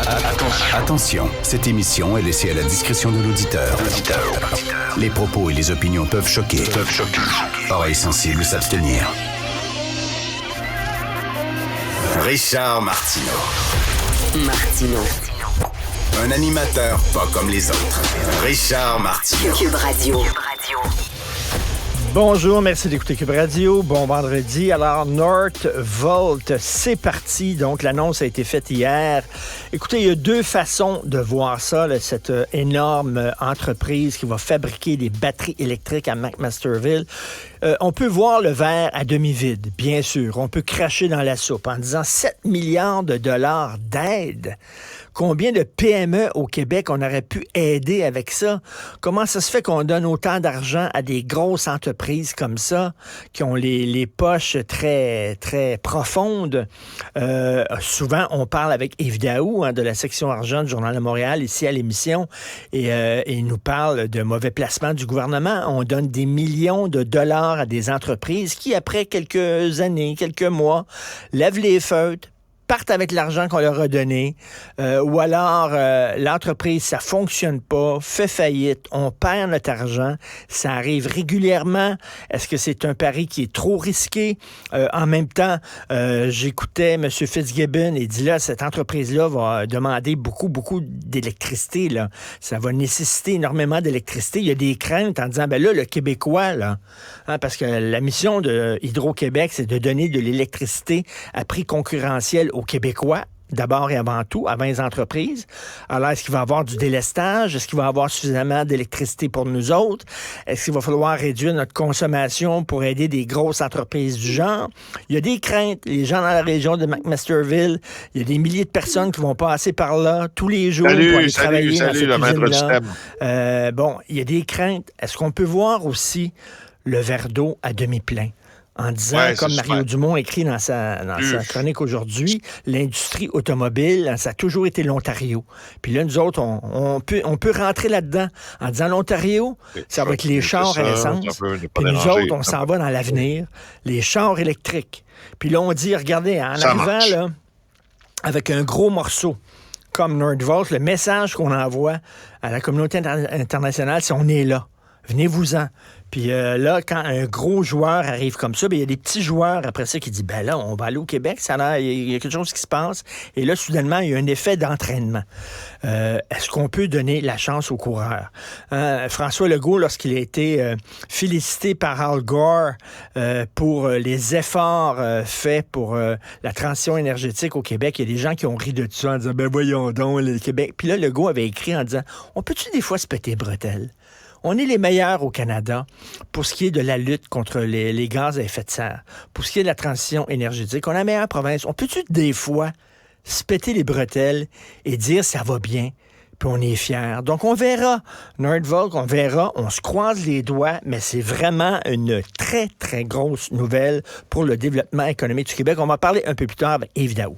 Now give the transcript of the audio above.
Attention, cette émission est laissée à la discrétion de l'auditeur. Les propos et les opinions peuvent choquer. Oreilles sensibles s'abstenir. Richard Martineau. Un animateur pas comme les autres. Richard Martineau. Cube Radio. Bonjour, merci d'écouter Cube Radio. Bon vendredi. Alors, Northvolt, c'est parti. Donc, l'annonce a été faite hier. Écoutez, il y a deux façons de voir ça, là, cette énorme entreprise qui va fabriquer des batteries électriques à McMasterville. On peut voir le verre à demi-vide, bien sûr. On peut cracher dans la soupe en disant 7 milliards de dollars d'aide. Combien de PME au Québec on aurait pu aider avec ça? Comment ça se fait qu'on donne autant d'argent à des grosses entreprises comme ça, qui ont les poches très, très profondes? Souvent, on parle avec Yves Daou, de la section argent du Journal de Montréal, ici à l'émission, et il nous parle de mauvais placement du gouvernement. On donne des millions de dollars à des entreprises qui, après quelques années, quelques mois, lèvent les feutres, partent avec l'argent qu'on leur a donné, ou alors l'entreprise, ça fonctionne pas, fait faillite, on perd notre argent, ça arrive régulièrement. Est-ce que c'est un pari qui est trop risqué? En même temps, j'écoutais M. Fitzgibbon et dit là, cette entreprise-là va demander beaucoup d'électricité, là. Ça va nécessiter énormément d'électricité. Il y a des craintes en disant, ben là, le Québécois, là, parce que la mission de Hydro-Québec, c'est de donner de l'électricité à prix concurrentiel aux Québécois, d'abord et avant tout, avant les entreprises. Alors, est-ce qu'il va y avoir du délestage? Est-ce qu'il va y avoir suffisamment d'électricité pour nous autres? Est-ce qu'il va falloir réduire notre consommation pour aider des grosses entreprises du genre? Il y a des craintes. Les gens dans la région de McMasterville, il y a des milliers de personnes qui vont passer par là tous les jours pour aller travailler dans cette usine-là. Bon, il y a des craintes. Est-ce qu'on peut voir aussi le verre d'eau à demi-plein? En disant, comme Mario Dumont écrit dans sa chronique aujourd'hui, l'industrie automobile, ça a toujours été l'Ontario. Puis là, nous autres, on peut rentrer là-dedans en disant l'Ontario, ça va être les chars à essence. Puis nous autres, on s'en va dans l'avenir, les chars électriques. Puis là, on dit, regardez, en arrivant là, avec un gros morceau, comme Northvolt, le message qu'on envoie à la communauté internationale, c'est on est là. Venez-vous-en. Puis là, quand un gros joueur arrive comme ça, il y a des petits joueurs après ça qui disent, ben là, on va aller au Québec, il y a quelque chose qui se passe. Et là, soudainement, il y a un effet d'entraînement. Est-ce qu'on peut donner la chance aux coureurs? François Legault, lorsqu'il a été félicité par Al Gore pour les efforts faits pour la transition énergétique au Québec, il y a des gens qui ont ri de ça en disant, ben voyons donc, le Québec. Puis là, Legault avait écrit en disant, on peut-tu des fois se péter les bretelles? On est les meilleurs au Canada pour ce qui est de la lutte contre les gaz à effet de serre, pour ce qui est de la transition énergétique. On est la meilleure province. On peut-tu des fois se péter les bretelles et dire ça va bien, puis on est fiers. Donc on verra, Northvolt, on se croise les doigts, mais c'est vraiment une très, très grosse nouvelle pour le développement économique du Québec. On va parler un peu plus tard avec Yves Daou.